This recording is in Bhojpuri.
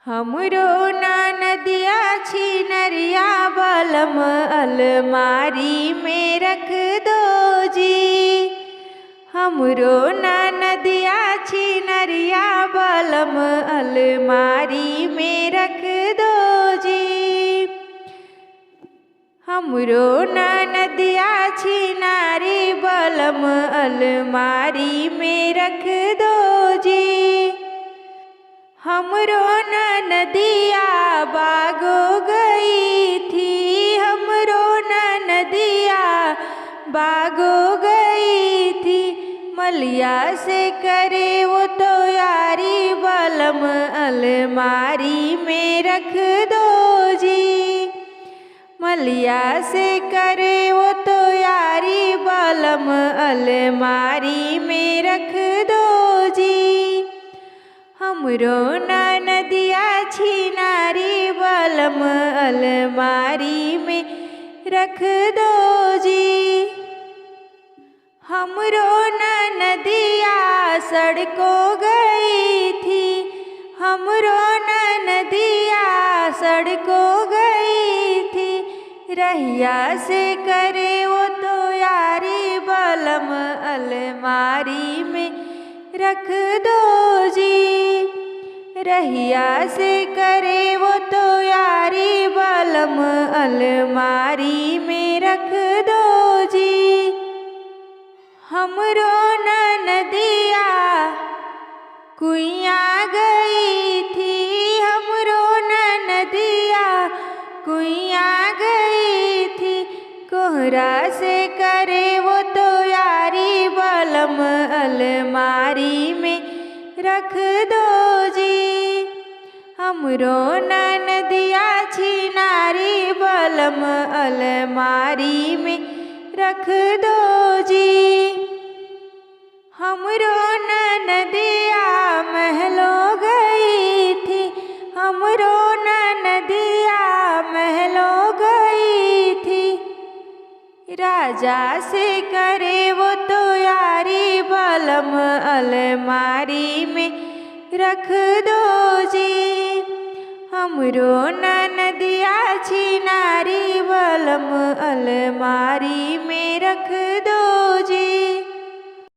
हमरो नदिया छिनरिया बलम अलमारी में रख दो जी। हमरो नदिया छिनरिया बलम अलमारी में रख दो जी। हमरो नदिया छिनारी बलम अलमारी में रख दो जी। हमरो नदिया बागो गई थी। हमरो नदिया बागो गई थी। मलिया से करे वो तो यारी बलम अलमारी में रख दो जी। मलिया से करे वो तो यारी बलम अलमारी में रख दो जी। हमरो नदिया छिनारी बलम अलमारी में रख दो जी। हमरो नदिया सड़को गई थी। हमरो नदिया सड़को गई थी। रहिया से करे वो तो यारी बलम अलमारी में रख दो जी। रहिया से करे वो तो यारी बलम अलमारी में रख दो जी। हमरो नदिया कुइया गई थी। हमरो नदिया कुइया गई थी। कोहरा से करे वो तो यारी बलम अलमारी में रख दो जी। हमरो नदिया छिनारी बलम अलमारी में रख दो जी। हमरो नदिया महलो गई थी। हमरो नदिया महलो गई थी। राजा से करे वो तो यारी बलम अलमारी में रख दो जी। हमरो नदिया छिनारी बलम अलमारी में रख दो